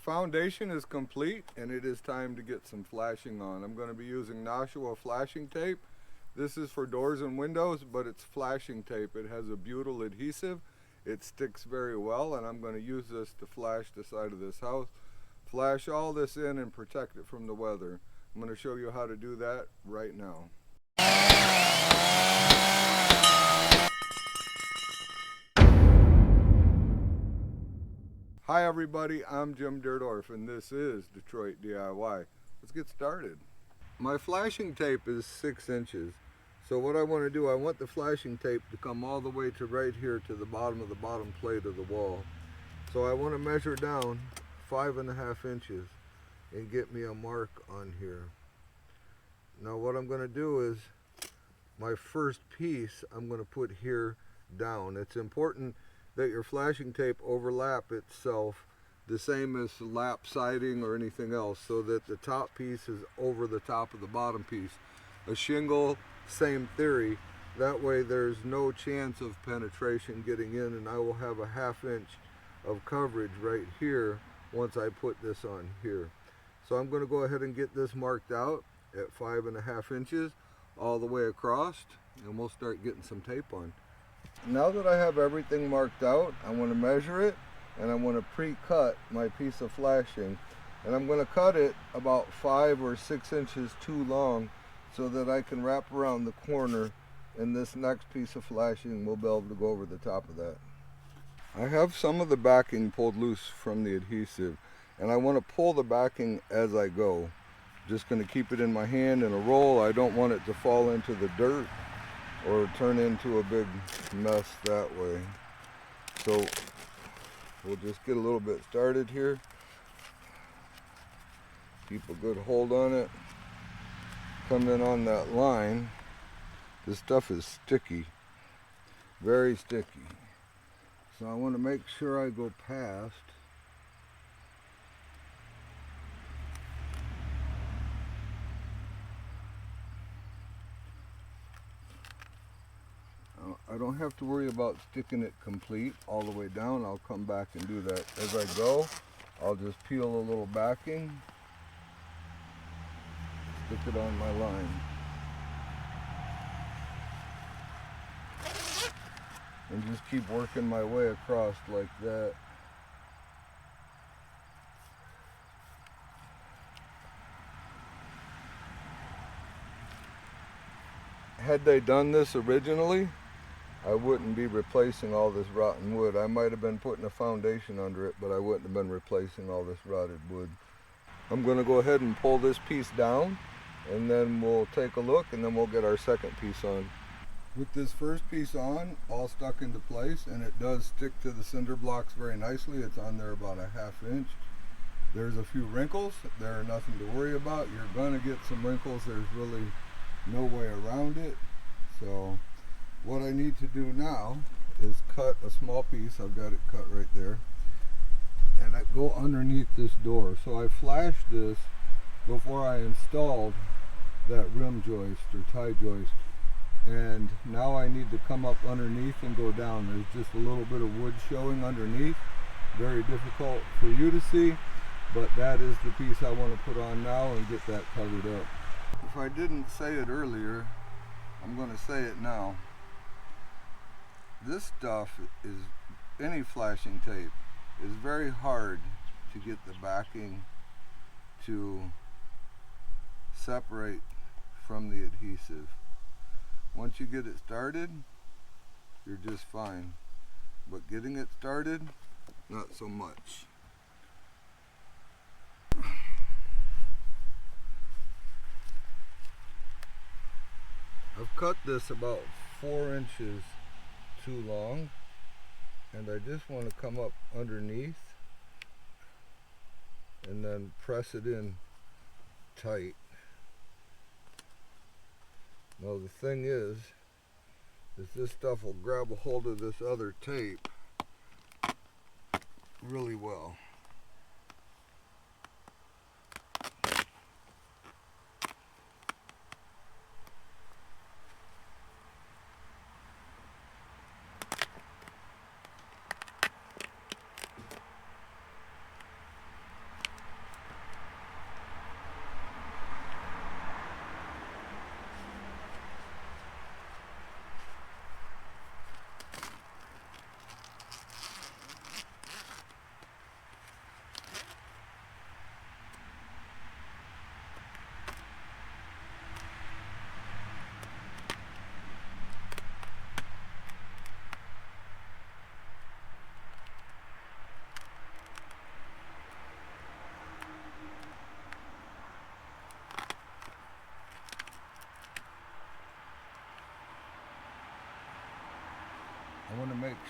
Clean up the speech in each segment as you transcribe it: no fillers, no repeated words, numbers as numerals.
foundation is complete and it is time to get some flashing on. I'm going to be using Nashua flashing tape. This is for doors and windows, but it's flashing tape. It has a butyl adhesive. It sticks very well, and I'm going to use this to flash the side of this house. Flash all this in and protect it from the weather. I'm going to show you how to do that right now. Hi everybody, I'm Jim Dirdorf and this is Detroit DIY. Let's get started. My flashing tape is 6 inches. So what I want to do, I want the flashing tape to come all the way to right here to the bottom of the bottom plate of the wall. So I want to measure down 5.5 inches and get me a mark on here. Now what I'm going to do is my first piece I'm going to put here down. It's important that your flashing tape overlap itself the same as lap siding or anything else, so that the top piece is over the top of the bottom piece. A shingle, same theory. That way there's no chance of penetration getting in, and I will have a 1/2 inch of coverage right here once I put this on here. So I'm going to go ahead and get this marked out at 5.5 inches all the way across, and we'll start getting some tape on. Now that I have everything marked out, I want to measure it and I want to pre-cut my piece of flashing, and I'm going to cut it about 5 or 6 inches too long so that I can wrap around the corner, and this next piece of flashing will be able to go over the top of that. I have some of the backing pulled loose from the adhesive, and I want to pull the backing as I go. Just going to keep it in my hand in a roll. I don't want it to fall into the dirt or turn into a big mess that way. So we'll just get a little bit started here. Keep a good hold on it. Come in on that line. This stuff is sticky, very sticky. So I want to make sure I go past. I don't have to worry about sticking it complete all the way down. I'll come back and do that. As I go, I'll just peel a little backing, stick it on my line. And just keep working my way across like that. Had they done this originally, I wouldn't be replacing all this rotten wood. I might have been putting a foundation under it, but I wouldn't have been replacing all this rotted wood. I'm going to go ahead and pull this piece down, and then we'll take a look, and then we'll get our second piece on. With this first piece on, all stuck into place, and it does stick to the cinder blocks very nicely. It's on there about a 1/2 inch. There's a few wrinkles. They're nothing to worry about. You're going to get some wrinkles. There's really no way around it. So what I need to do now is cut a small piece. I've got it cut right there, and I go underneath this door. So I flashed this before I installed that rim joist or tie joist, and now I need to come up underneath and go down. There's just a little bit of wood showing underneath. Very difficult for you to see, but that is the piece I want to put on now and get that covered up. If I didn't say it earlier, I'm going to say it now. This stuff is, any flashing tape, is very hard to get the backing to separate from the adhesive. Once you get it started, you're just fine. But getting it started, not so much. I've cut this about 4 inches too long, and I just want to come up underneath and then press it in tight. Now the thing is this stuff will grab a hold of this other tape really well.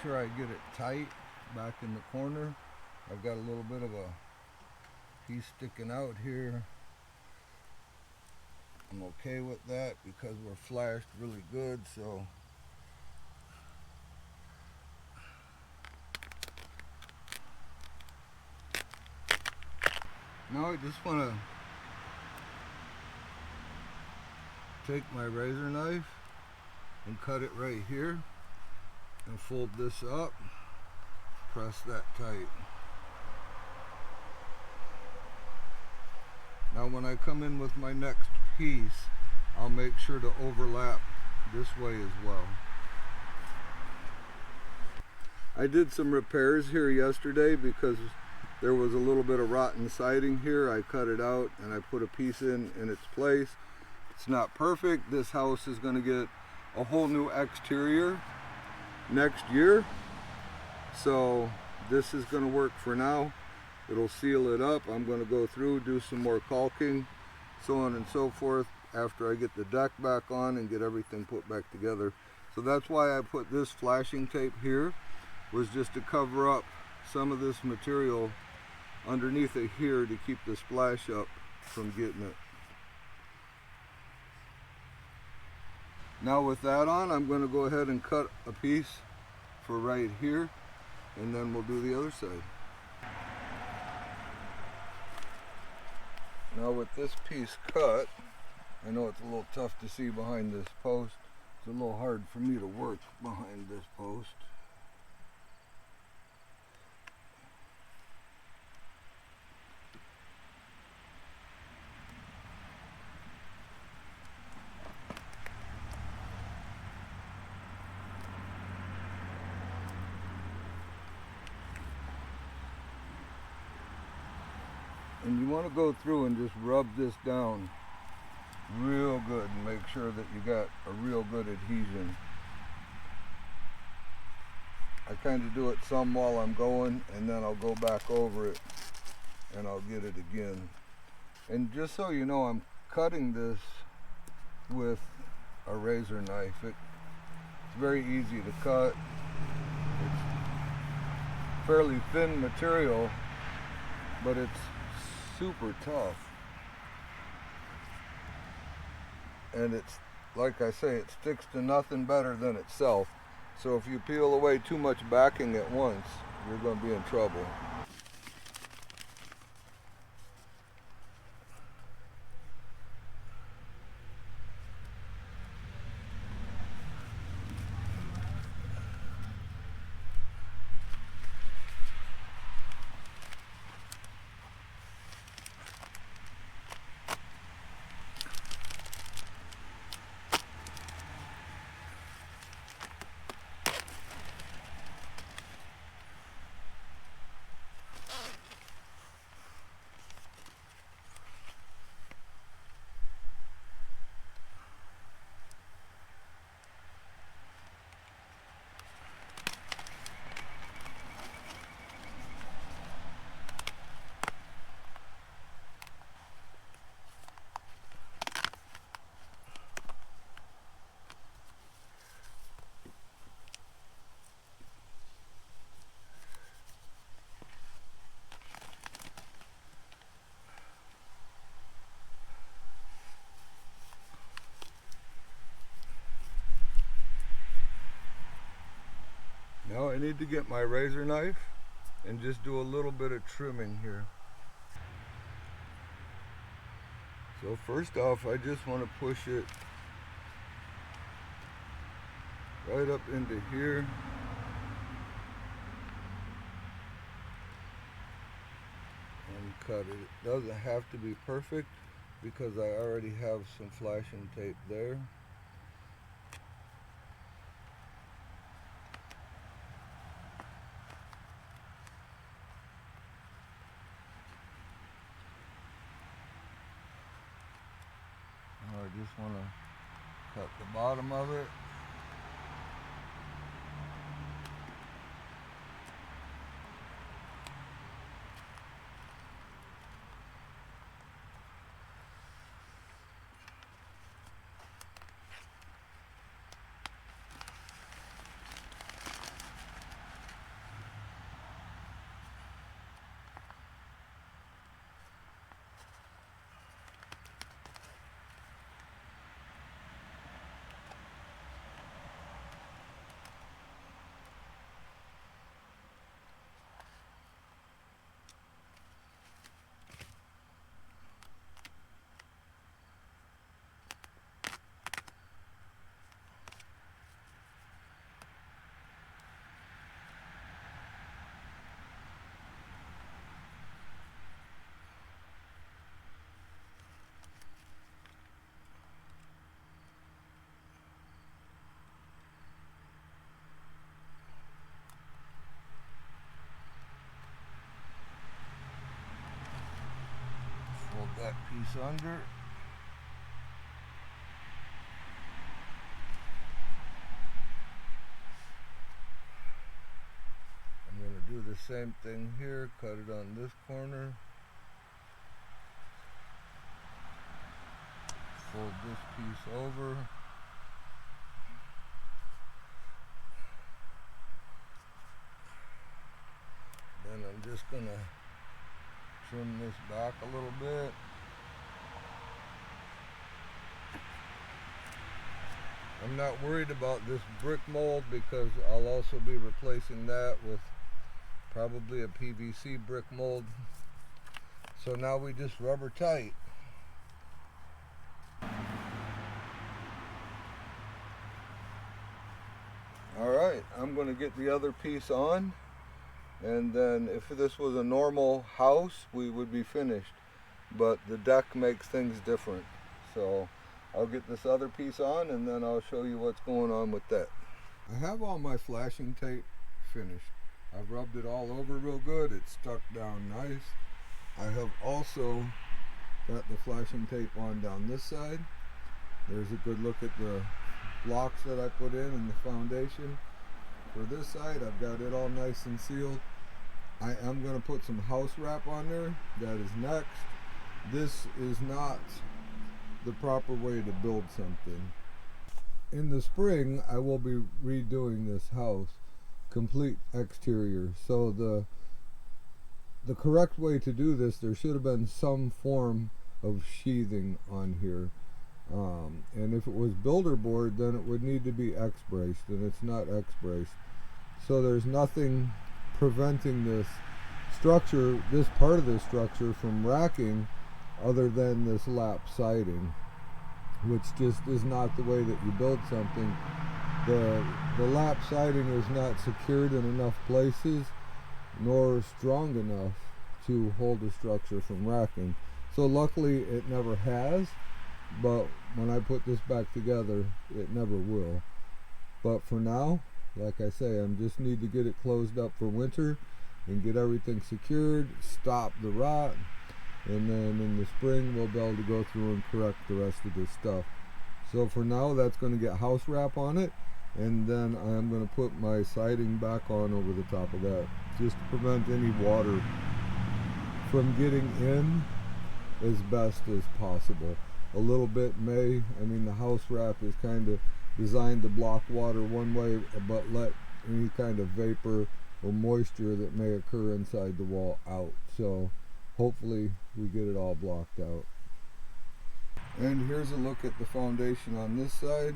sure I get it tight back in the corner. I've got a little bit of a piece sticking out here. I'm okay with that because we're flashed really good, so now I just want to take my razor knife and cut it right here and fold this up, press that tight. Now when I come in with my next piece, I'll make sure to overlap this way as well. I did some repairs here yesterday because there was a little bit of rotten siding here. I cut it out and I put a piece in its place. It's not perfect. This house is going to get a whole new exterior next year, so this is going to work for now. It'll seal it up. I'm going to go through, do some more caulking, so on and so forth, after I get the deck back on and get everything put back together. So that's why I put this flashing tape here, was just to cover up some of this material underneath it here to keep the splash up from getting it. Now with that on, I'm going to go ahead and cut a piece for right here, and then we'll do the other side. Now with this piece cut, I know it's a little tough to see behind this post. It's a little hard for me to work behind this post. And you want to go through and just rub this down real good and make sure that you got a real good adhesion. I kind of do it some while I'm going, and then I'll go back over it and I'll get it again. And just so you know, I'm cutting this with a razor knife. It's very easy to cut. It's fairly thin material, but it's super tough, and it's, like I say, it sticks to nothing better than itself. So if you peel away too much backing at once, you're going to be in trouble. Now I need to get my razor knife and just do a little bit of trimming here. So first off, I just want to push it right up into here. And cut it. It doesn't have to be perfect because I already have some flashing tape there. I just want to cut the bottom of it. that piece under. I'm going to do the same thing here, cut it on this corner. Fold this piece over. Then I'm just going to trim this back a little bit. I'm not worried about this brick mold because I'll also be replacing that with probably a PVC brick mold. So now we just rubber tight. Alright, I'm going to get the other piece on, and then if this was a normal house we would be finished, but the deck makes things different. So I'll get this other piece on and then I'll show you what's going on with that. I have all my flashing tape finished. I've rubbed it all over real good. It's stuck down nice. I have also got the flashing tape on down this side. There's a good look at the blocks that I put in the foundation. For this side, I've got it all nice and sealed. I am going to put some house wrap on there. That is next. This is not the proper way to build something. In the spring, I will be redoing this house, complete exterior. So the correct way to do this, there should have been some form of sheathing on here. And if it was builder board, then it would need to be X-braced, and it's not X-braced. So there's nothing preventing this structure, this part of this structure, from racking other than this lap siding, which just is not the way that you build something. The lap siding is not secured in enough places nor strong enough to hold the structure from racking. So luckily it never has, but when I put this back together it never will. But for now, like I say, I just need to get it closed up for winter and get everything secured, stop the rot, and then in the spring we'll be able to go through and correct the rest of this stuff. So for now, that's going to get house wrap on it, and then I'm going to put my siding back on over the top of that, just to prevent any water from getting in as best as possible. A little bit may, I mean, the house wrap is kind of designed to block water one way, but let any kind of vapor or moisture that may occur inside the wall out. So hopefully we get it all blocked out. And here's a look at the foundation on this side.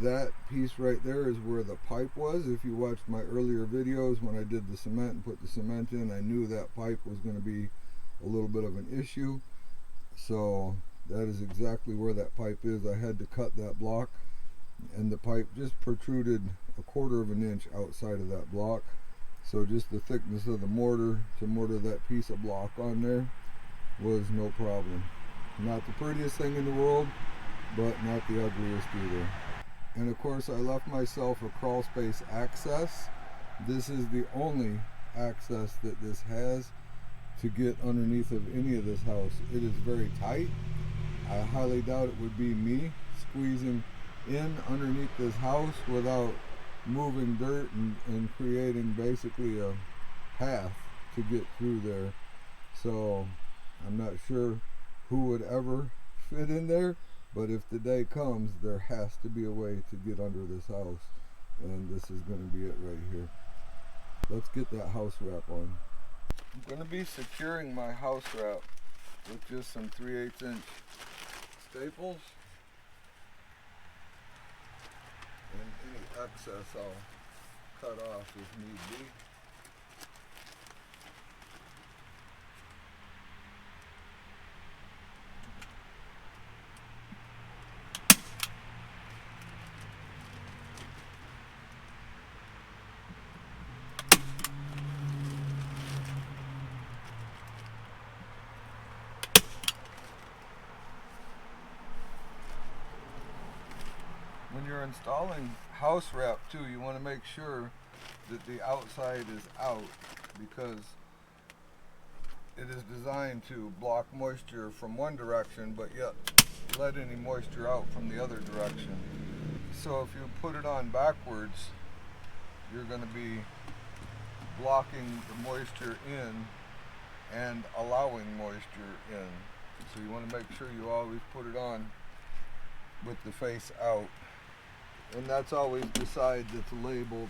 That piece right there is where the pipe was. If you watched my earlier videos when I did the cement and put the cement in, I knew that pipe was going to be a little bit of an issue. So that is exactly where that pipe is. I had to cut that block, and the pipe just protruded 1/4 of an inch outside of that block. So just the thickness of the mortar to mortar that piece of block on there was no problem. Not the prettiest thing in the world, but not the ugliest either. And of course I left myself a crawl space access. This is the only access that this has to get underneath of any of this house. It is very tight. I highly doubt it would be me squeezing in underneath this house without moving dirt and creating basically a path to get through there. So I'm not sure who would ever fit in there, but if the day comes, there has to be a way to get under this house, and this is going to be it right here. Let's get that house wrap on. I'm going to be securing my house wrap with just some 3/8 inch staples, and any excess I'll cut off if need be. When you're installing house wrap too, you want to make sure that the outside is out, because it is designed to block moisture from one direction, but yet let any moisture out from the other direction. So if you put it on backwards, you're going to be blocking the moisture in and allowing moisture in. So you want to make sure you always put it on with the face out. And that's always the side that's labeled.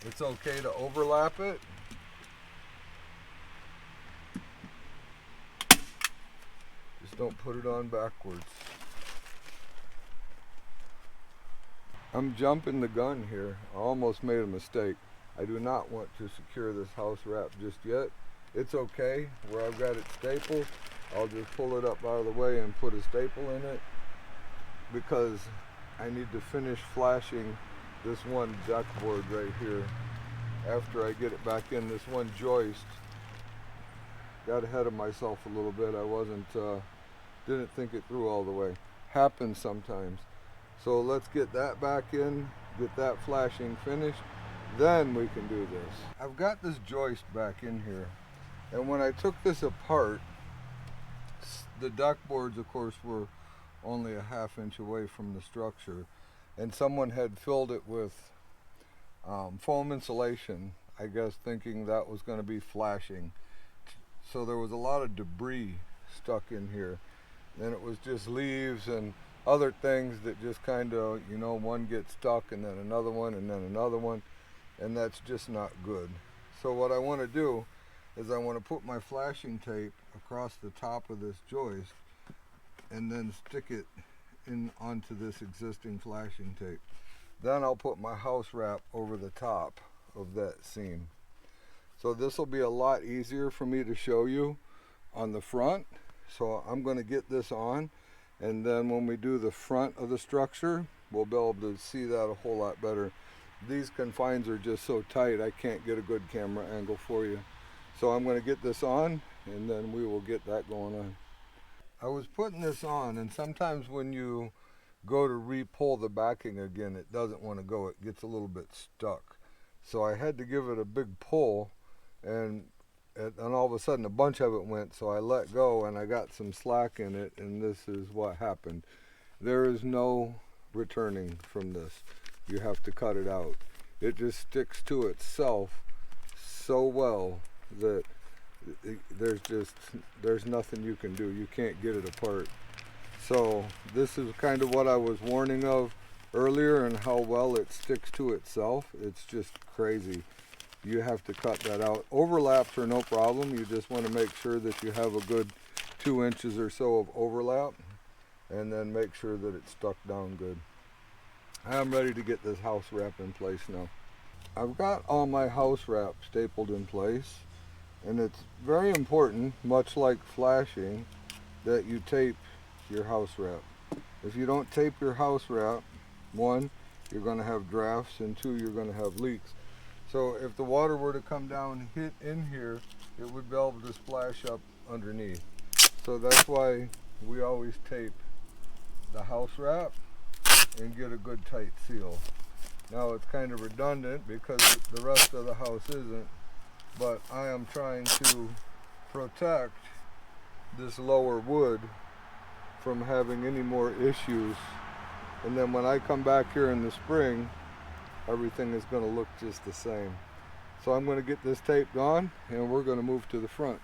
It's okay to overlap it. Just don't put it on backwards. I'm jumping the gun here. I almost made a mistake. I do not want to secure this house wrap just yet. It's okay where I've got it stapled. I'll just pull it up out of the way and put a staple in it because I need to finish flashing this one deck board right here after I get it back in. This one joist, got ahead of myself a little bit. I didn't think it through all the way. Happens sometimes. So let's get that back in, get that flashing finished, then we can do this. I've got this joist back in here, and when I took this apart, the deck boards of course were only a ½ inch away from the structure, and someone had filled it with foam insulation, I guess thinking that was going to be flashing. So there was a lot of debris stuck in here, and it was just leaves and other things that just kind of, you know, one gets stuck and then another one and then another one, and that's just not good. So what I want to do is I want to put my flashing tape across the top of this joist and then stick it in onto this existing flashing tape. Then I'll put my house wrap over the top of that seam. So this will be a lot easier for me to show you on the front. So I'm going to get this on, and then when we do the front of the structure, we'll be able to see that a whole lot better. These confines are just so tight, I can't get a good camera angle for you. So I'm going to get this on, and then we will get that going on. I was putting this on, and sometimes when you go to re-pull the backing again, it doesn't want to go. It gets a little bit stuck. So I had to give it a big pull, and all of a sudden a bunch of it went, so I let go and I got some slack in it, and this is what happened. There is no returning from this. You have to cut it out. It just sticks to itself so well that there's nothing you can do. You can't get it apart. So this is kind of what I was warning of earlier, and how well it sticks to itself. It's just crazy. You have to cut that out. Overlaps are no problem. You just want to make sure that you have a good 2 inches or so of overlap, and then make sure that it's stuck down good. I'm ready to get this house wrap in place now. I've got all my house wrap stapled in place, and it's very important, much like flashing, that you tape your house wrap. If you don't tape your house wrap, 1, you're going to have drafts, and 2, you're going to have leaks. So if the water were to come down, hit in here, it would be able to splash up underneath. So that's why we always tape the house wrap and get a good tight seal. Now it's kind of redundant because the rest of the house isn't, but I am trying to protect this lower wood from having any more issues. And then when I come back here in the spring, everything is going to look just the same. So I'm going to get this taped on, and we're going to move to the front.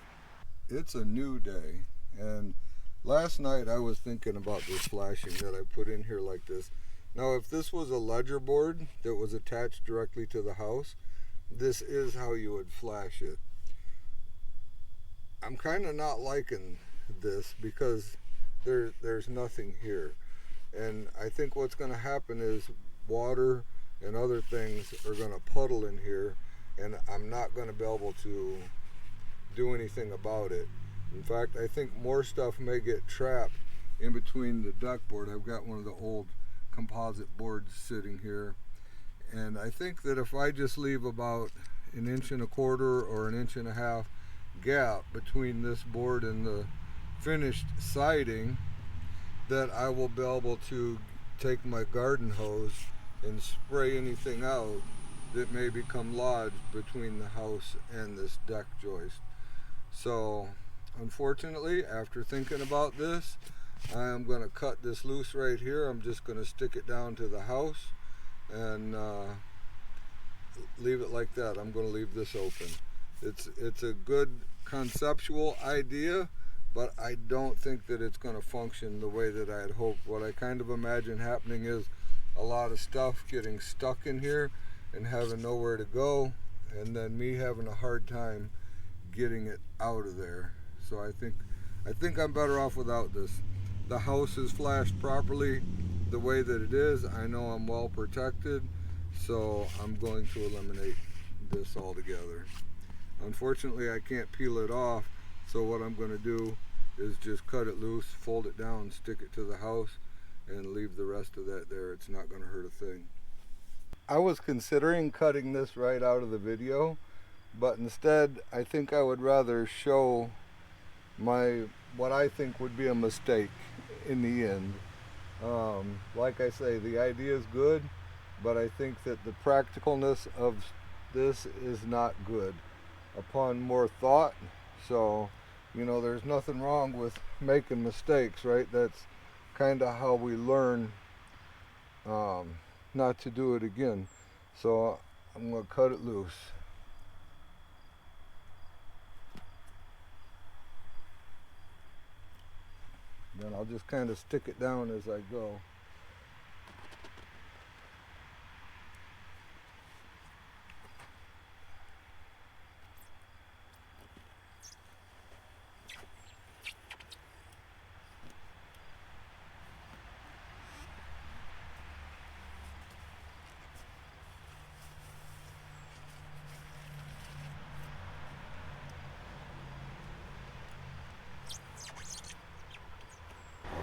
It's a new day, and last night I was thinking about this flashing that I put in here like this. Now if this was a ledger board that was attached directly to the house, this is how you would flash it. I'm kind of not liking this because there's nothing here, and I think what's going to happen is water and other things are going to puddle in here, and I'm not going to be able to do anything about it. In fact, I think more stuff may get trapped in between the deck board. I've got one of the old composite boards sitting here, and I think that if I just leave about 1.25 inches or 1.5 inch gap between this board and the finished siding, that I will be able to take my garden hose and spray anything out that may become lodged between the house and this deck joist. So unfortunately, after thinking about this, I am going to cut this loose right here. I'm just going to stick it down to the house and leave it like that. I'm going to leave this open. It's a good conceptual idea, but I don't think that it's going to function the way that I had hoped. What I kind of imagine happening is a lot of stuff getting stuck in here and having nowhere to go, and then me having a hard time getting it out of there. So I think I'm better off without this. The house is flashed properly the way that it is. I know I'm well protected, so I'm going to eliminate this altogether. Unfortunately, I can't peel it off, so what I'm going to do is just cut it loose, fold it down, stick it to the house, and leave the rest of that there. It's not going to hurt a thing. I was considering cutting this right out of the video, but instead I think I would rather show what I think would be a mistake in the end. Like I say, the idea is good, but I think that the practicalness of this is not good upon more thought. So, you know, there's nothing wrong with making mistakes, right? That's kind of how we learn not to do it again. So I'm going to cut it loose. Then I'll just kind of stick it down as I go.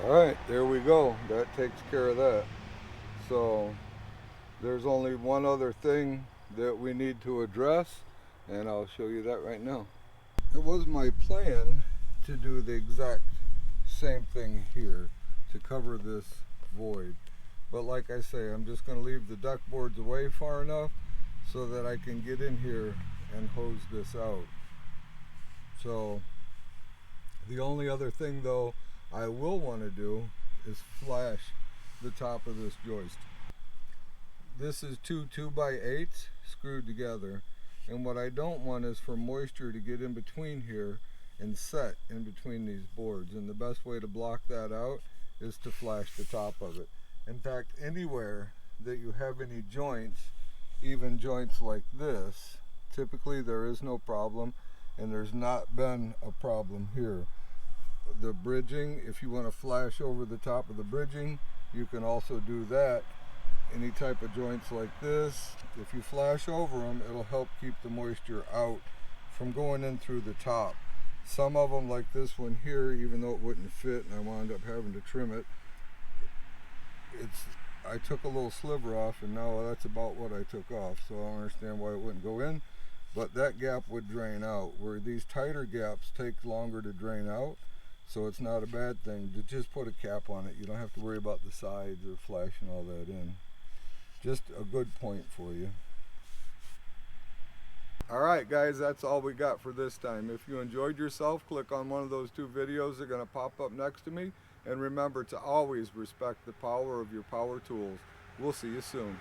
Alright, there we go. That takes care of that. So there's only one other thing that we need to address, and I'll show you that right now. It was my plan to do the exact same thing here to cover this void. But like I say, I'm just going to leave the duck boards away far enough so that I can get in here and hose this out. So the only other thing though I will want to do is flash the top of this joist. This is two 2x8s screwed together, and what I don't want is for moisture to get in between here and set in between these boards, and the best way to block that out is to flash the top of it. In fact, anywhere that you have any joints, even joints like this, typically there is no problem, and there's not been a problem here. The bridging, if you want to flash over the top of the bridging, you can also do that. Any type of joints like this, if you flash over them, it'll help keep the moisture out from going in through the top. Some of them, like this one here, even though it wouldn't fit and I wound up having to trim it, I took a little sliver off, and now that's about what I took off, so I don't understand why it wouldn't go in. But that gap would drain out, where these tighter gaps take longer to drain out. So it's not a bad thing to just put a cap on it. You don't have to worry about the sides or flashing all that in. Just a good point for you. Alright guys, that's all we got for this time. If you enjoyed yourself, click on one of those two videos that are going to pop up next to me. And remember to always respect the power of your power tools. We'll see you soon.